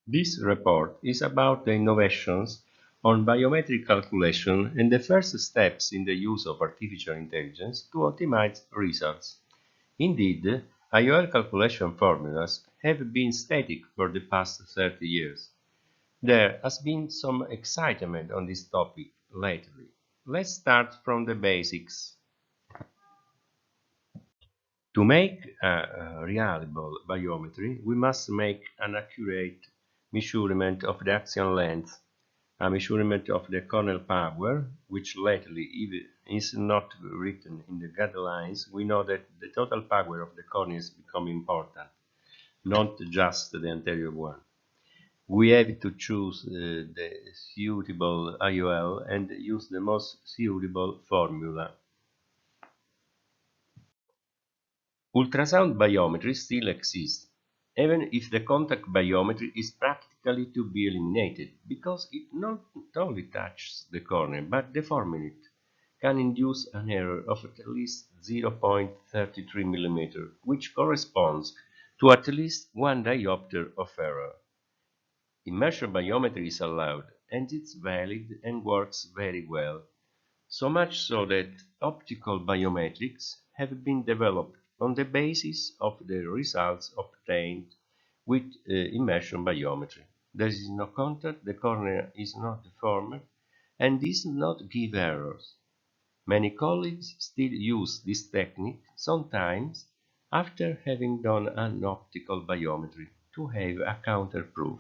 This report is about the innovations on biometric calculation and the first steps in the use of artificial intelligence to optimize results. Indeed, IOL calculation formulas have been static for the past 30 years. There has been some excitement on this topic lately. Let's start from the basics. To make a reliable biometry, we must make an accurate measurement of the axial length, a measurement of the corneal power, which lately even is not written in the guidelines. We know that the total power of the cornea is becoming important, not just the anterior one. We have to choose the suitable IOL and use the most suitable formula. Ultrasound biometry still exists, even if the contact biometry is practically to be eliminated, because it not only touches the cornea, but deforming it can induce an error of at least 0.33 mm, which corresponds to at least 1 diopter of error. Immersion biometry is allowed, and it's valid and works very well, so much so that optical biometrics have been developed on the basis of the results obtained with immersion biometry. There is no contact, the cornea is not deformed, and does not give errors. Many colleagues still use this technique, sometimes after having done an optical biometry, to have a counterproof.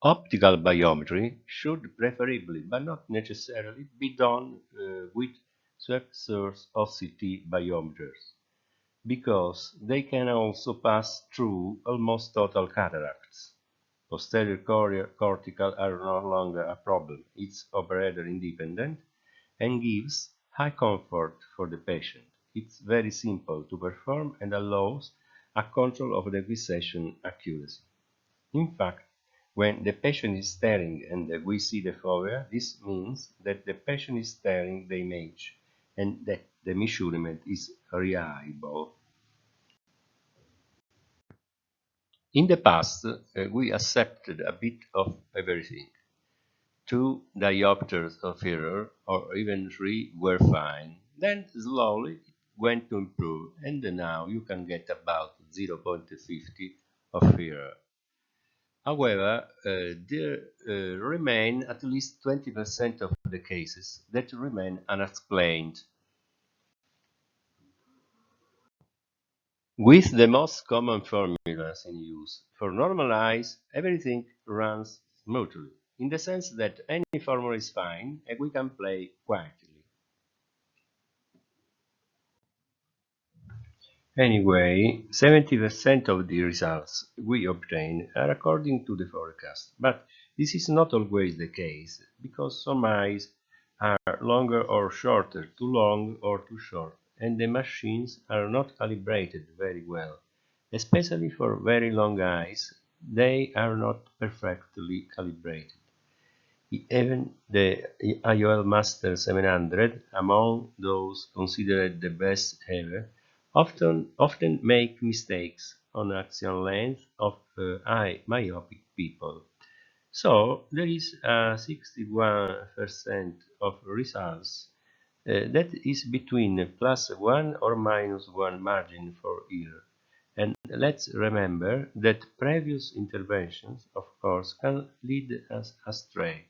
Optical biometry should preferably, but not necessarily, be done with structures OCT biometers, because they can also pass through almost total cataracts. Posterior cortical are no longer a problem. It's operator independent and gives high comfort for the patient. It's very simple to perform and allows a control of the fixation accuracy. In fact, when the patient is staring and we see the fovea, this means that the patient is staring the image and that the measurement is reliable. In the past, we accepted a bit of everything. 2 diopters of error, or even 3, were fine. Then slowly it went to improve, and now you can get about 0.50 of error. However, there remain at least 20% of the cases that remain unexplained. With the most common formulas in use, for normal eyes, everything runs smoothly, in the sense that any formula is fine and we can play quietly. Anyway, 70% of the results we obtain are according to the forecast, but this is not always the case, because some eyes are longer or shorter, too long or too short, and the machines are not calibrated very well. Especially for very long eyes, they are not perfectly calibrated. Even the IOL Master 700, among those considered the best ever, often make mistakes on axial length of eye myopic people. So there is a 61% of results that is between +1 or -1 margin for error. And let's remember that previous interventions, of course, can lead us astray.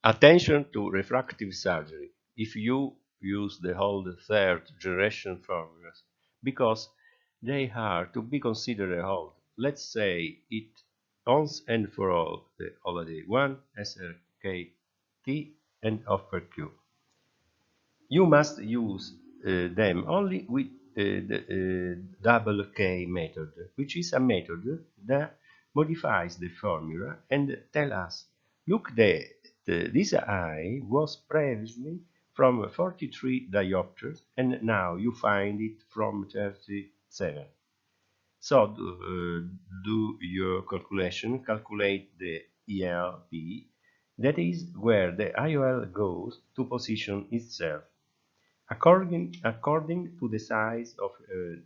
Attention to refractive surgery if you use the old third generation formulas, because they are to be considered old. Let's say it once and for all, the holiday 1, SRKT, and offer Q. You must use them only with the double K method, which is a method that modifies the formula and tell us, look, this eye was previously from 43 diopters and now you find it from 37. So do your calculation, calculate the ELP, that is where the IOL goes to position itself. according to the size of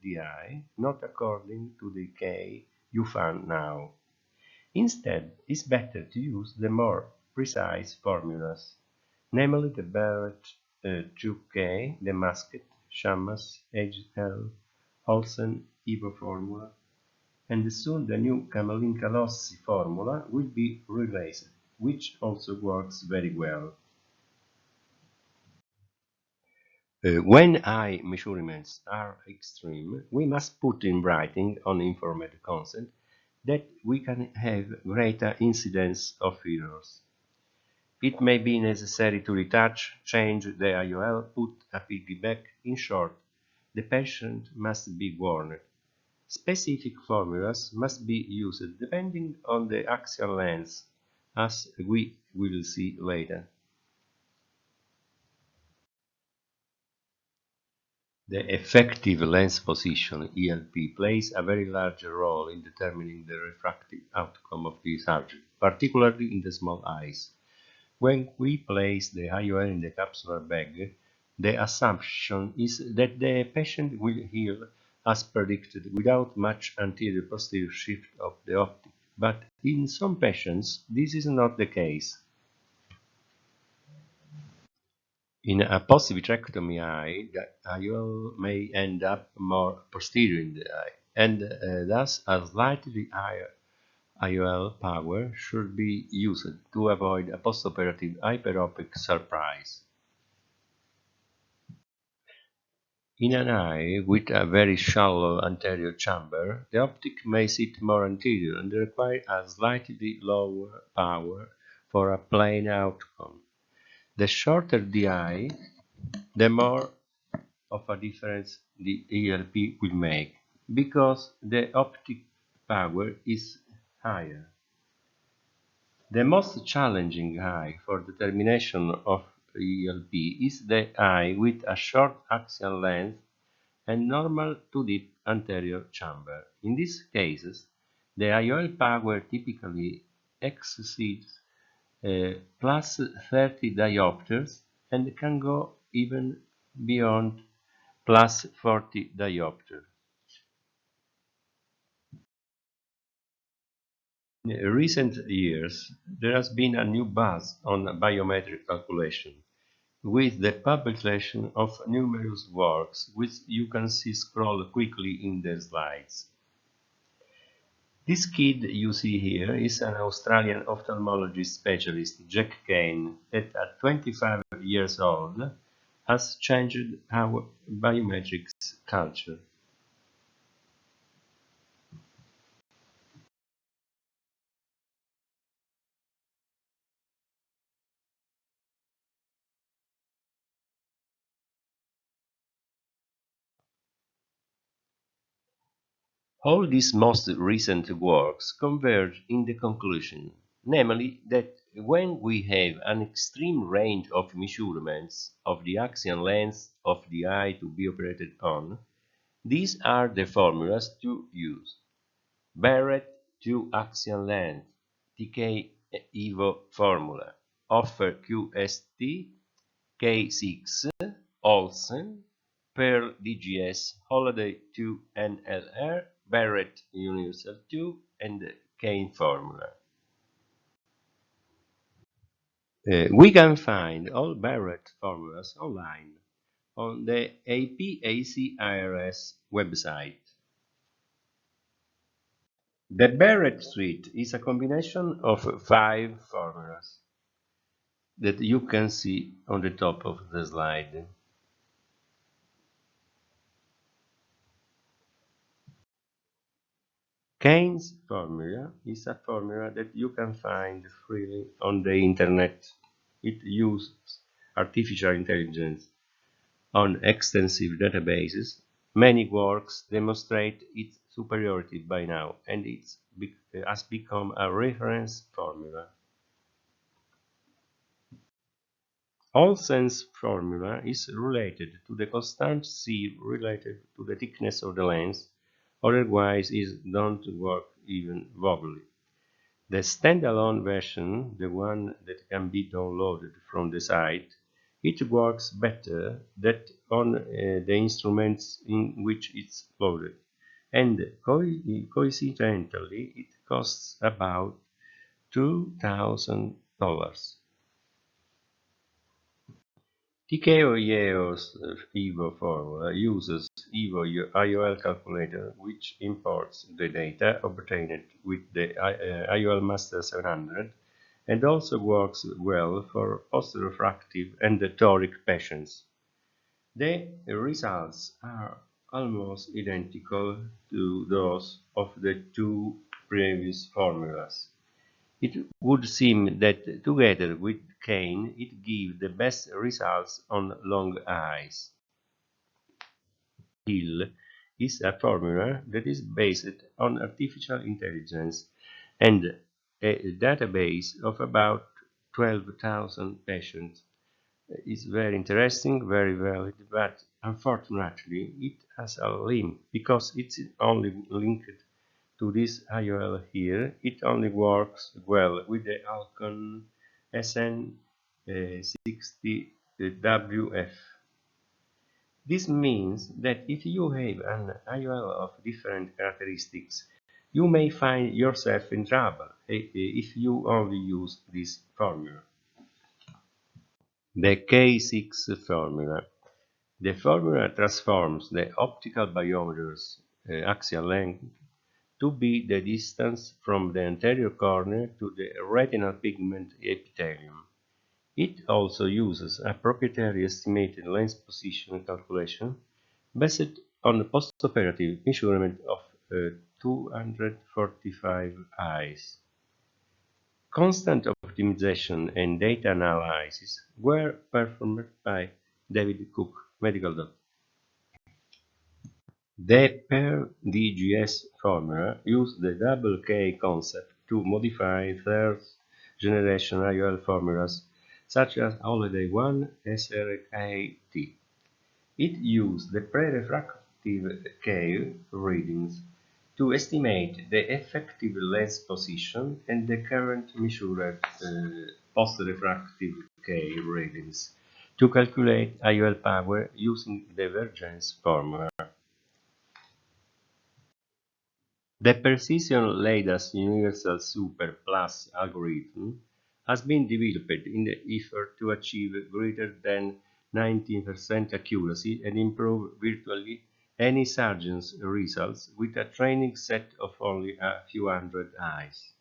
the eye, not according to the K you found now. Instead, it's better to use the more precise formulas, namely the Barrett 2K, the Musket, Shamas, HL, Olsen, Evo formula, and soon the new Camelinka-Lossi formula will be released, which also works very well. When eye measurements are extreme, we must put in writing on informed consent that we can have greater incidence of errors. It may be necessary to retouch, change the IOL, put a piggyback. In short, the patient must be warned. Specific formulas must be used depending on the axial length, as we will see later. The effective lens position (ELP) plays a very large role in determining the refractive outcome of the surgery, particularly in the small eyes. When we place the IOL in the capsular bag, the assumption is that the patient will heal as predicted without much anterior-posterior shift of the optic, but in some patients this is not the case. In a post-vitrectomy eye, the IOL may end up more posterior in the eye, and thus a slightly higher IOL power should be used to avoid a postoperative hyperopic surprise. In an eye with a very shallow anterior chamber, the optic may sit more anterior and require a slightly lower power for a plane outcome. The shorter the eye, the more of a difference the ELP will make, because the optic power is higher. The most challenging eye for determination of ELP is the eye with a short axial length and normal to deep anterior chamber. In these cases, the IOL power typically exceeds plus 30 diopters and can go even beyond plus 40 diopters. In recent years, there has been a new buzz on biometric calculation, with the publication of numerous works, which you can see scroll quickly in the slides. This kid you see here is an Australian ophthalmology specialist, Jack Kane, that at 25 years old has changed our biometrics culture. All these most recent works converge in the conclusion, namely that when we have an extreme range of measurements of the axial length of the eye to be operated on, these are the formulas to use. Barrett 2 axial length, TK Evo formula, offer QST, K6, Olsen, Pearl DGS, Holiday 2 NLR, Barrett Universal 2, and Kane formula. We can find all Barrett formulas online on the APAC-IRS website. The Barrett suite is a combination of 5 formulas that you can see on the top of the slide. Kane's formula is a formula that you can find freely on the internet. It uses artificial intelligence on extensive databases. Many works demonstrate its superiority by now, and it has become a reference formula. Olsen's formula is related to the constant C related to the thickness of the lens, otherwise it don't work even vaguely. The standalone version, the one that can be downloaded from the site, it works better than on the instruments in which it's loaded, and coincidentally it costs about $2,000. TKO's Evo formula uses Evo IOL calculator, which imports the data obtained with the IOL Master 700 and also works well for post-refractive and toric patients. The results are almost identical to those of the two previous formulas. It would seem that together with Kane it gives the best results on long eyes. Hill is a formula that is based on artificial intelligence and a database of about 12,000 patients. Is very interesting, very valid, but unfortunately it has a limit because it's only linked to this IOL here. It only works well with the Alcon SN60WF. This means that if you have an IOL of different characteristics, you may find yourself in trouble if you only use this formula. The K6 formula. The formula transforms the optical biometry's axial length to be the distance from the anterior cornea to the retinal pigment epithelium. It also uses a proprietary estimated lens position calculation based on the postoperative measurement of 245 eyes. Constant optimization and data analysis were performed by David Cook, medical doctor. The per-DGS formula used the double K concept to modify third-generation IOL formulas such as Holiday 1 SRKT. It used the pre-refractive K readings to estimate the effective lens position and the current measured post-refractive K readings to calculate IOL power using the divergence formula. The Precision Leidas Universal Super Plus algorithm has been developed in the effort to achieve greater than 90% accuracy and improve virtually any surgeon's results with a training set of only a few hundred eyes.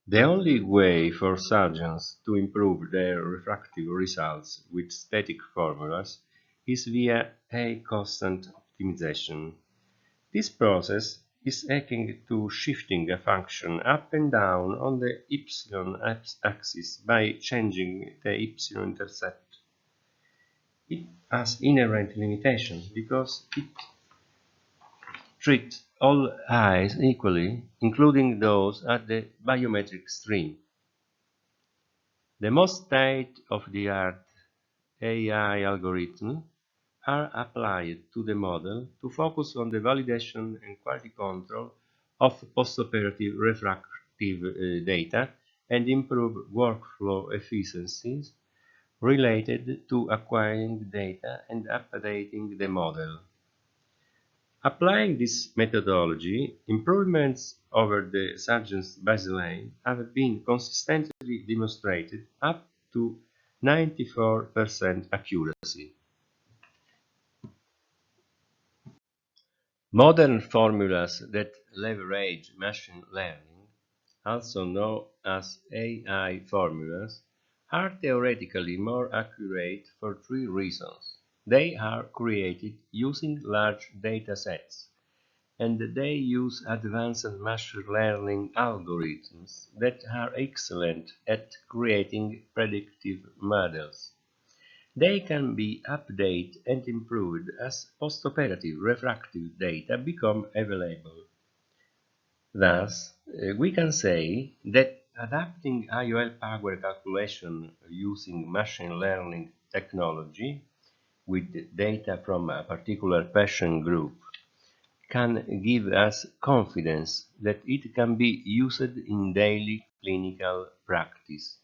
The only way for surgeons to improve their refractive results with static formulas is via a constant optimization. This process is akin to shifting a function up and down on the y-axis by changing the y-intercept. It has inherent limitations because it treats all eyes equally, including those at the biometric extreme. The most state-of-the-art AI algorithms are applied to the model to focus on the validation and quality control of postoperative refractive data and improve workflow efficiencies related to acquiring data and updating the model. Applying this methodology, improvements over the surgeon's baseline have been consistently demonstrated up to 94% accuracy. Modern formulas that leverage machine learning, also known as AI formulas, are theoretically more accurate for three reasons. They are created using large data sets, and they use advanced machine learning algorithms that are excellent at creating predictive models. They can be updated and improved as postoperative refractive data become available. Thus, we can say that adapting IOL power calculation using machine learning technology with data from a particular patient group can give us confidence that it can be used in daily clinical practice.